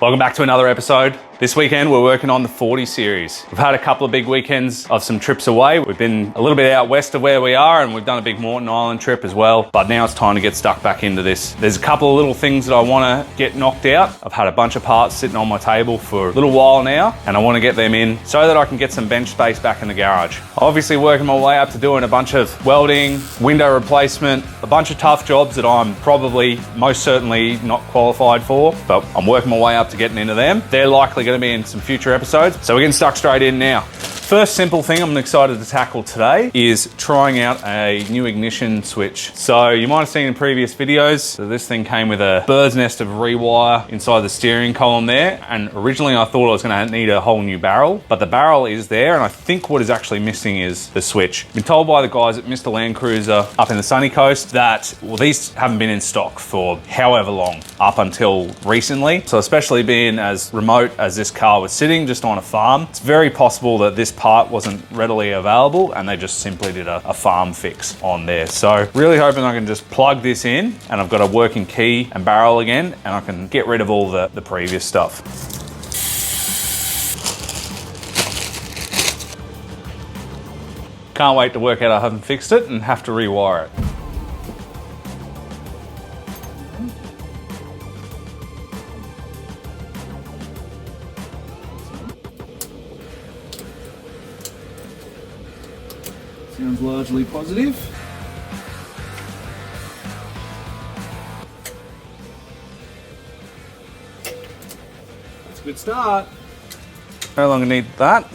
Welcome back to another episode. This weekend we're working on the 40 series. We've had a couple of big weekends of some trips away. We've been a little bit out west of where we are and we've done a big Morton Island trip as well. But now it's time to get stuck back into this. There's a couple of little things that I want to get knocked out. I've had a bunch of parts sitting on my table for a little while now and I want to get them in so that I can get some bench space back in the garage. Obviously working my way up to doing a bunch of welding, window replacement, a bunch of tough jobs that I'm probably most certainly not qualified for, but I'm working my way up to getting into them. They're likely going to be in some future episodes, so we're getting stuck straight in now. First simple thing I'm excited to tackle today is trying out a new ignition switch. So you might have seen in previous videos, so this thing came with a bird's nest of rewire inside the steering column there, and originally I thought I was going to need a whole new barrel, but the barrel is there, and I think what is actually missing is the switch. I've been told by the guys at Mr. Landcruiser up in the sunny coast that, well, these haven't been in stock for however long, up until recently. So especially being as remote as this car was sitting just on a farm, it's very possible that this part wasn't readily available and they just simply did a farm fix on there. So really hoping I can just plug this in and I've got a working key and barrel again and I can get rid of all the previous stuff. Can't wait to work out I haven't fixed it and have to rewire it. Sounds largely positive. That's a good start. No longer need that.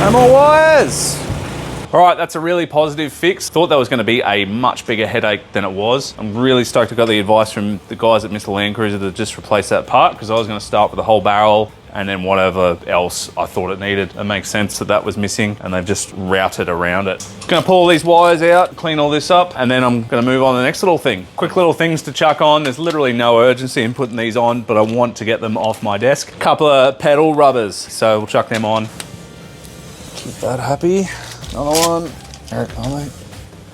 No more wires. All right, that's a really positive fix. Thought that was going to be a much bigger headache than it was. I'm really stoked I got the advice from the guys at Mr. Landcruiser to just replace that part because I was going to start with the whole barrel and then whatever else I thought it needed. It makes sense that was missing and they've just routed around it. Gonna pull all these wires out, clean all this up, and then I'm gonna move on to the next little thing. Quick little things to chuck on. There's literally no urgency in putting these on, but I want to get them off my desk. Couple of pedal rubbers, so we'll chuck them on. Keep that happy. Another one. There it goes,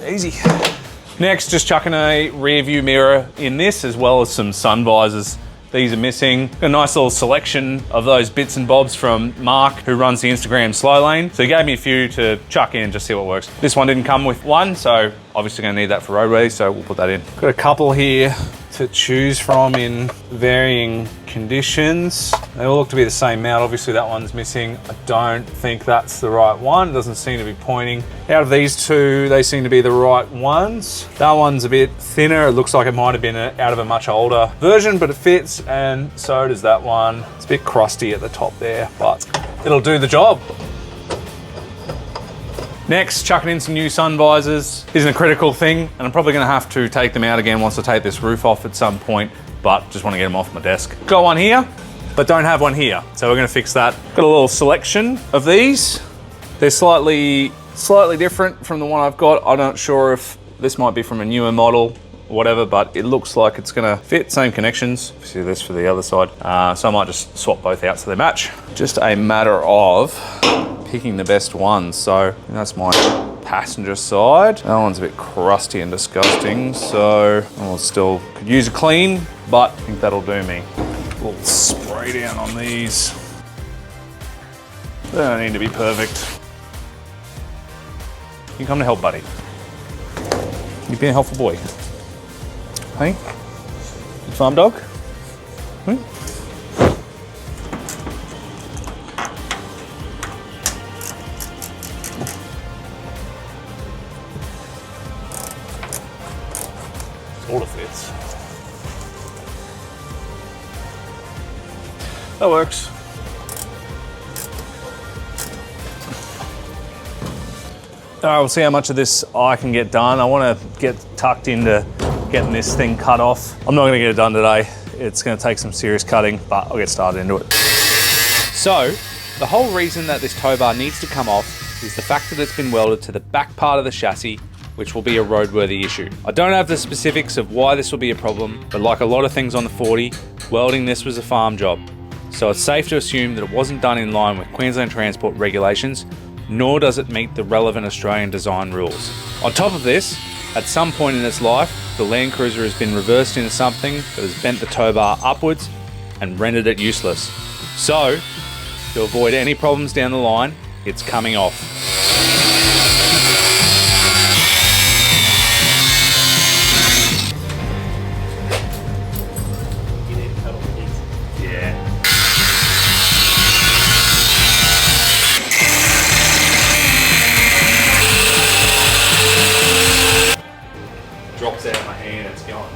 mate. Easy. Next, just chucking a rear view mirror in this, as well as some sun visors. These are missing. Got a nice little selection of those bits and bobs from Mark, who runs the Instagram Slow Lane. So he gave me a few to chuck in, just see what works. This one didn't come with one, so obviously gonna need that for roadways, so we'll put that in. Got a couple here to choose from in varying conditions. They all look to be the same mount. Obviously that one's missing. I don't think that's the right one. It doesn't seem to be pointing. Out of these two, they seem to be the right ones. That one's a bit thinner. It looks like it might have been out of a much older version, but it fits, and so does that one. It's a bit crusty at the top there, but it'll do the job. Next, chucking in some new sun visors isn't a critical thing, and I'm probably gonna have to take them out again once I take this roof off at some point, but just wanna get them off my desk. Got one here, but don't have one here, so we're gonna fix that. Got a little selection of these. They're slightly different from the one I've got. I'm not sure if this might be from a newer model or whatever, but it looks like it's gonna fit. Same connections. See this for the other side. So I might just swap both out so they match. Just a matter of picking the best ones. So that's my passenger side. That one's a bit crusty and disgusting, so I'll still could use a clean, but I think that'll do me. A little spray down on these. They don't need to be perfect. You come to help, buddy. You've been a helpful boy. Hey, good farm dog. Hmm? Sort of fits. That works. All right, we'll see how much of this I can get done. I want to get tucked into getting this thing cut off. I'm not going to get it done today. It's going to take some serious cutting, but I'll get started into it. So, the whole reason that this tow bar needs to come off is the fact that it's been welded to the back part of the chassis, which will be a roadworthy issue. I don't have the specifics of why this will be a problem, but like a lot of things on the 40, welding this was a farm job. So it's safe to assume that it wasn't done in line with Queensland transport regulations, nor does it meet the relevant Australian design rules. On top of this, At some point in its life, the landcruiser has been reversed into something that has bent the tow bar upwards and rendered it useless. So, to avoid any problems down the line, it's coming off. Yeah. Drops out of my hand, it's gone.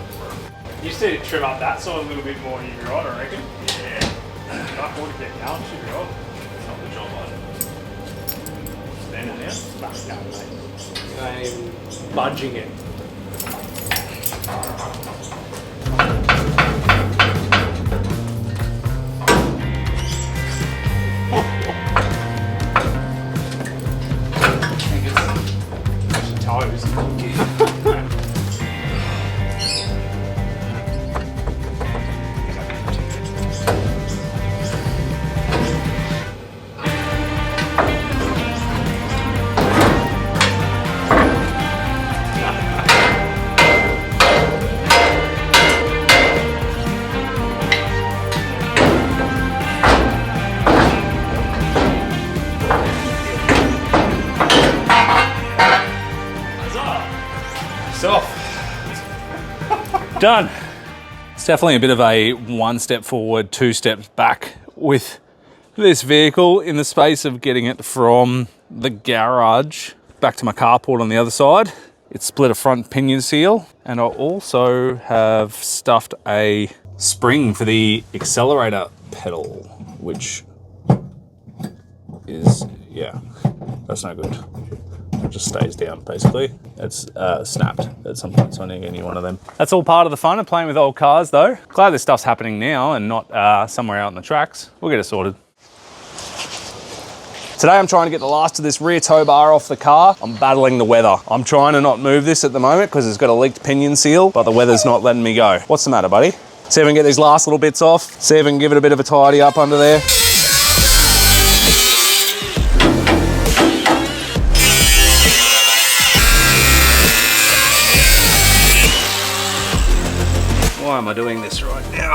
You just need to trim up that side a little bit more, you'll be right, I reckon. Yeah. I want to get going, should be right. It's not the job I standing now. Fuck no, mate. I ain't even budging it. Toes. Done. It's definitely a bit of a one step forward, two steps back with this vehicle in the space of getting it from the garage back to my carport on the other side. It's split a front pinion seal, and I also have stuffed a spring for the accelerator pedal, which is, yeah, that's no good. It just stays down, basically. It's snapped at some point, so I need to get a new one of them. That's all part of the fun of playing with old cars, though. Glad this stuff's happening now and not somewhere out on the tracks. We'll get it sorted. Today I'm trying to get the last of this rear tow bar off the car. I'm battling the weather. I'm trying to not move this at the moment because it's got a leaked pinion seal, but the weather's not letting me go. What's the matter, buddy? See if I can get these last little bits off. See if I can give it a bit of a tidy up under there. Why am I doing this right now?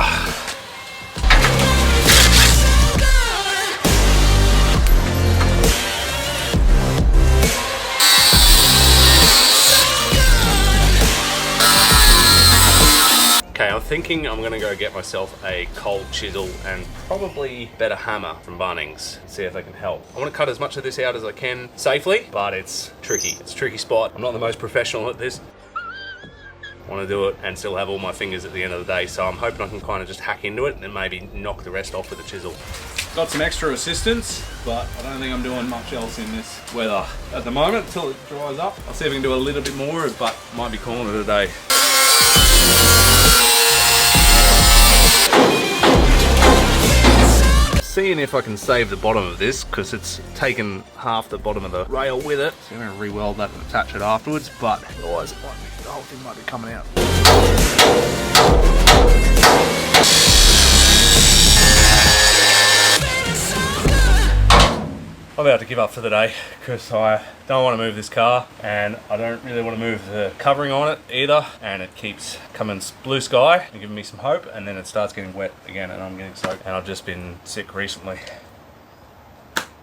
Okay, I'm thinking I'm gonna go get myself a cold chisel and probably better hammer from Bunnings. See if they can help. I wanna cut as much of this out as I can safely, but it's tricky. It's a tricky spot. I'm not the most professional at this. I want to do it and still have all my fingers at the end of the day, so I'm hoping I can kind of just hack into it and then maybe knock the rest off with a chisel. Got some extra assistance, but I don't think I'm doing much else in this weather at the moment until it dries up. I'll see if I can do a little bit more, but might be calling it a day. Seeing if I can save the bottom of this, because it's taken half the bottom of the rail with it. So I'm going to re-weld that and attach it afterwards, but otherwise the whole thing might be coming out. I'm about to give up for the day because I don't want to move this car and I don't really want to move the covering on it either, and it keeps coming blue sky and giving me some hope, and then it starts getting wet again and I'm getting soaked, and I've just been sick recently.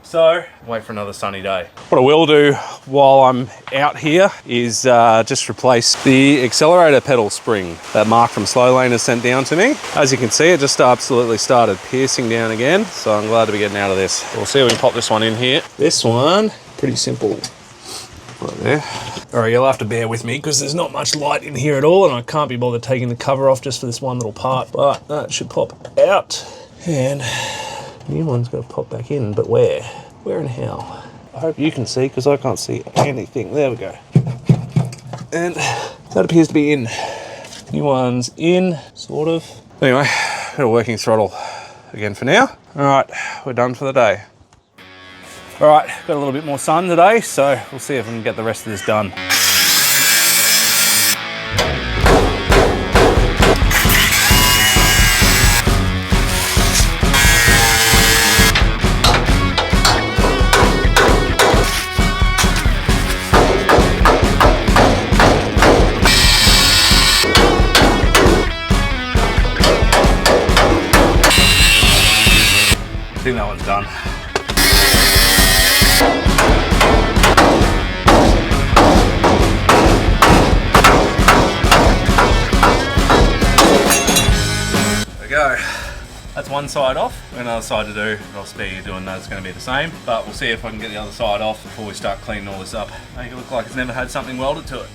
So, wait for another sunny day. What I will do while I'm out here is just replace the accelerator pedal spring that Mark from Slow Lane has sent down to me. As you can see, it just absolutely started piercing down again, so I'm glad to be getting out of this. We'll see if we can pop this one in here. This one, pretty simple. Right there. All right, you'll have to bear with me because there's not much light in here at all, and I can't be bothered taking the cover off just for this one little part, but that should pop out. And new one's got to pop back in, but where? Where and how? I hope you can see because I can't see anything. There we go. And that appears to be in. New one's in, sort of. Anyway, got a working throttle again for now. All right, we're done for the day. All right, got a little bit more sun today, so we'll see if I can get the rest of this done. that one's done. There we go. That's one side off. We've got another side to do. I'll spare you doing that. It's going to be the same, but we'll see if I can get the other side off before we start cleaning all this up. Make it look like it's never had something welded to it.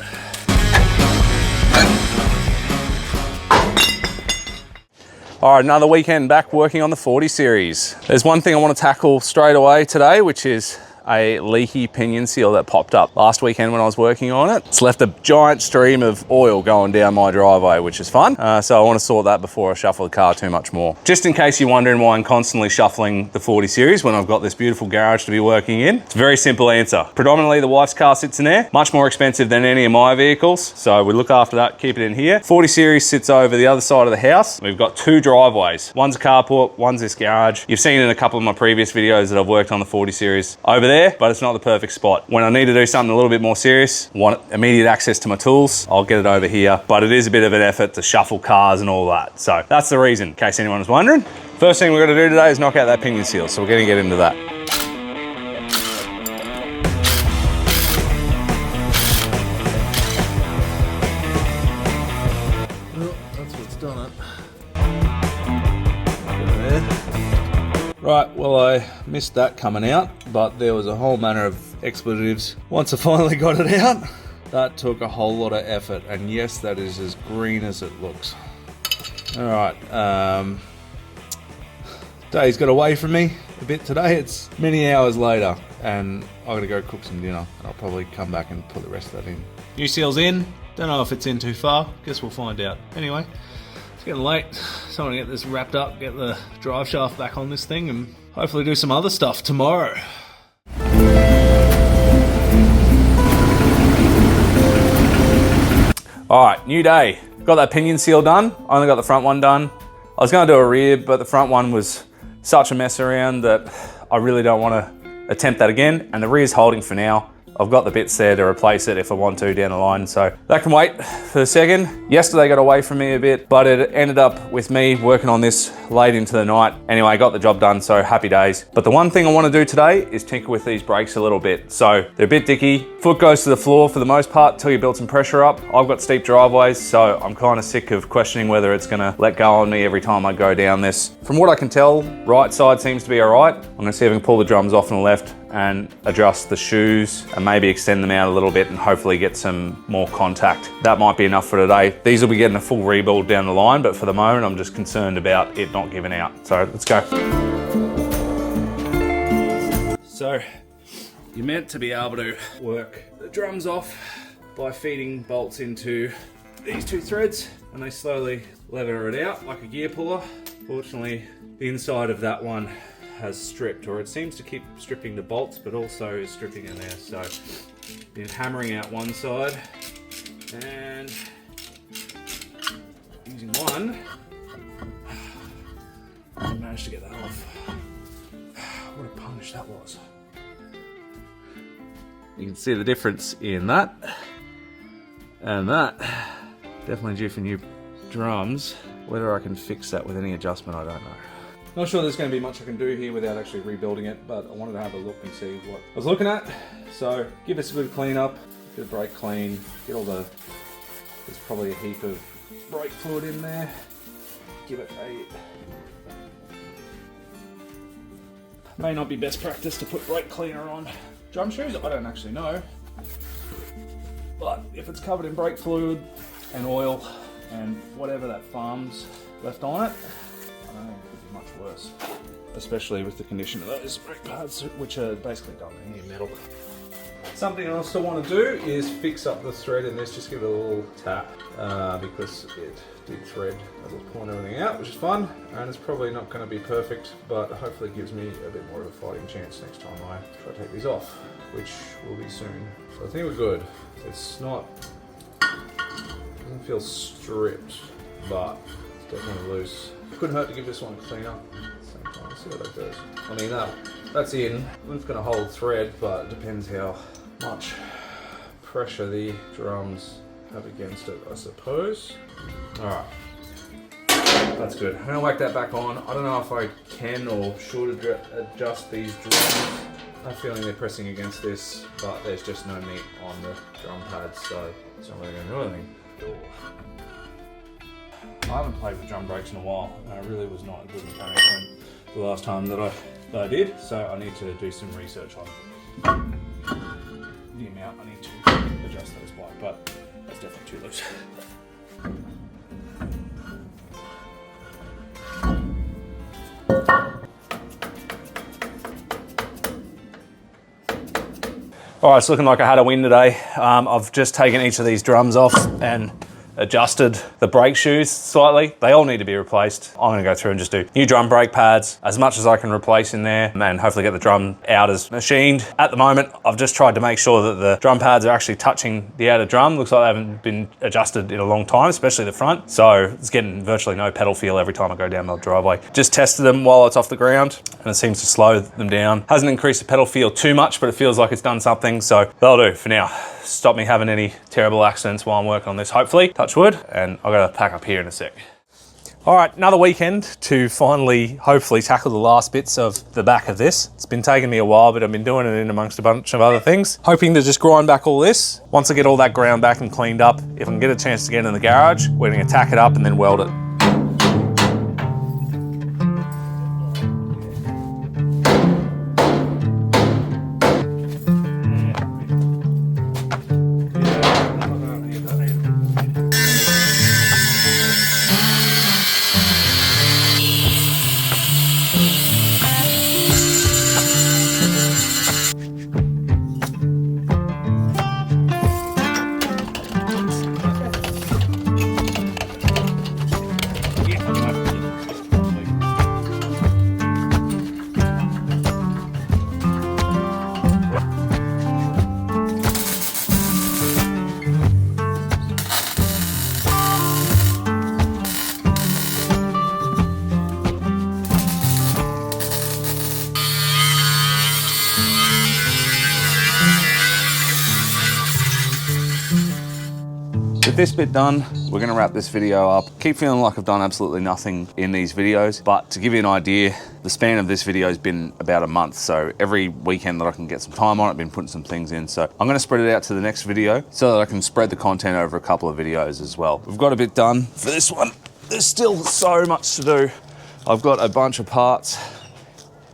All right, another weekend back working on the 40 series. There's one thing I want to tackle straight away today, which is a leaky pinion seal that popped up last weekend when I was working on it. It's left a giant stream of oil going down my driveway, which is fun. So I want to sort that before I shuffle the car too much more. Just in case you're wondering why I'm constantly shuffling the 40 series when I've got this beautiful garage to be working in, it's a very simple answer. Predominantly the wife's car sits in there, much more expensive than any of my vehicles. So we look after that, keep it in here. 40 series sits over the other side of the house. We've got two driveways. One's a carport, one's this garage. You've seen in a couple of my previous videos that I've worked on the 40 series over there, but it's not the perfect spot. When I need to do something a little bit more serious, want immediate access to my tools, I'll get it over here. But it is a bit of an effort to shuffle cars and all that. So that's the reason, in case anyone was wondering. First thing we're gonna do today is knock out that pinion seal. So we're gonna get into that. Well, that's what's done it. Right, well, I missed that coming out, but there was a whole manner of expletives. Once I finally got it out, that took a whole lot of effort, and yes, that is as green as it looks. All right, day's got away from me a bit today. It's many hours later, and I'm gonna go cook some dinner, and I'll probably come back and put the rest of that in. New seal's in. Don't know if it's in too far. Guess we'll find out. Anyway. It's getting late, so I want to get this wrapped up, get the drive shaft back on this thing, and hopefully do some other stuff tomorrow. All right, new day. Got that pinion seal done. Only got the front one done. I was gonna do a rear, but the front one was such a mess around that I really don't want to attempt that again. And the rear's holding for now. I've got the bits there to replace it if I want to down the line, so that can wait for a second. Yesterday got away from me a bit, but it ended up with me working on this late into the night. Anyway, I got the job done, so happy days. But the one thing I want to do today is tinker with these brakes a little bit. So they're a bit dicky. Foot goes to the floor for the most part till you build some pressure up. I've got steep driveways, so I'm kind of sick of questioning whether it's gonna let go on me every time I go down this. From what I can tell, right side seems to be all right. I'm gonna see if I can pull the drums off on the left and adjust the shoes and maybe extend them out a little bit and hopefully get some more contact. That might be enough for today. These will be getting a full rebuild down the line, but for the moment, I'm just concerned about it not giving out. So let's go. So you're meant to be able to work the drums off by feeding bolts into these two threads, and they slowly lever it out like a gear puller. Fortunately, the inside of that one has stripped, or it seems to keep stripping the bolts, but also is stripping in there. So been hammering out one side and using one, I managed to get that off. What a punch that was. You can see the difference in that and that. Definitely due for new drums. Whether I can fix that with any adjustment, I don't know. Not sure there's going to be much I can do here without actually rebuilding it, but I wanted to have a look and see what I was looking at. So give this a good clean up, get a brake clean, get all the, there's probably a heap of brake fluid in there. Give it a, may not be best practice to put brake cleaner on drum shoes, I don't actually know. But if it's covered in brake fluid and oil and whatever that farm's left on it, I don't think it could be much worse, especially with the condition of those brake pads, which are basically done in metal. Something else I want to do is fix up the thread in this, just give it a little tap, because it did thread as I was pulling everything out, which is fun, and it's probably not going to be perfect, but hopefully it gives me a bit more of a fighting chance next time I try to take these off, which will be soon. So I think we're good. It's not, doesn't feel stripped, but it's definitely loose. Couldn't hurt to give this one a clean up at the same time. Let's see how that goes. I mean, that's in. It's going to hold thread, but it depends how much pressure the drums have against it, I suppose. Alright. That's good. I'm gonna whack that back on. I don't know if I can or should adjust these drums. I have a feeling they're pressing against this, but there's just no meat on the drum pads, so it's not really gonna do anything. I haven't played with drum brakes in a while, and I really was not a good mechanic the last time that I did, so I need to do some research on the amount I need to adjust those by, but that's definitely too loose. All right, it's looking like I had a win today. I've just taken each of these drums off and adjusted the brake shoes slightly. They all need to be replaced. I'm gonna go through and just do new drum brake pads, as much as I can replace in there, and hopefully get the drum out as machined. At the moment, I've just tried to make sure that the drum pads are actually touching the outer drum. Looks like they haven't been adjusted in a long time, especially the front. So it's getting virtually no pedal feel every time I go down the driveway. Just tested them while it's off the ground, and it seems to slow them down. Hasn't increased the pedal feel too much, but it feels like it's done something, so that'll do for now. Stop me having any terrible accidents while I'm working on this, hopefully, touch wood, and I've got to pack up here in a sec. All right, another weekend to finally, hopefully, tackle the last bits of the back of this. It's been taking me a while, but I've been doing it in amongst a bunch of other things. Hoping to just grind back all this. Once I get all that ground back and cleaned up, if I can get a chance to get in the garage, we're gonna tack it up and then weld it. With this bit done, we're gonna wrap this video up. Keep feeling like I've done absolutely nothing in these videos, but to give you an idea, the span of this video has been about a month, so every weekend that I can get some time on it, I've been putting some things in. So I'm gonna spread it out to the next video so that I can spread the content over a couple of videos as well. We've got a bit done for this one. There's still so much to do. I've got a bunch of parts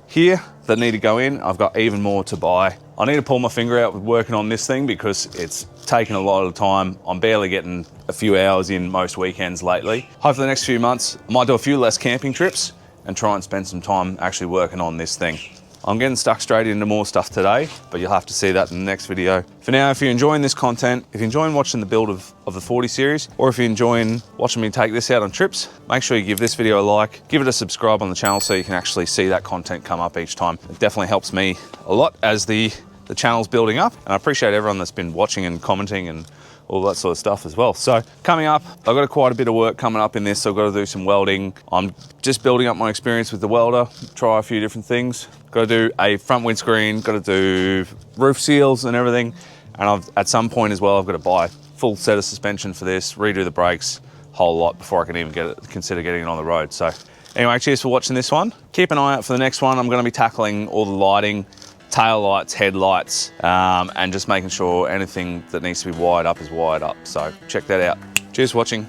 here that need to go in. I've got even more to buy. I need to pull my finger out with working on this thing because it's taken a lot of time. I'm barely getting a few hours in most weekends lately. Hopefully the next few months, I might do a few less camping trips and try and spend some time actually working on this thing. I'm getting stuck straight into more stuff today, but you'll have to see that in the next video. For now, if you're enjoying this content, if you're enjoying watching the build of the 40 series, or if you're enjoying watching me take this out on trips, make sure you give this video a like, give it a subscribe on the channel so you can actually see that content come up each time. It definitely helps me a lot as the channel's building up, and I appreciate everyone that's been watching and commenting and all that sort of stuff as well. So coming up, I've got quite a bit of work coming up in this. So I've got to do some welding. I'm just building up my experience with the welder, try a few different things. Got to do a front windscreen, got to do roof seals and everything. And at some point as well, I've got to buy a full set of suspension for this, redo the brakes, whole lot before I can even consider getting it on the road. So anyway, cheers for watching this one. Keep an eye out for the next one. I'm going to be tackling all the lighting, tail lights, headlights, and just making sure anything that needs to be wired up is wired up. So check that out. Cheers for watching.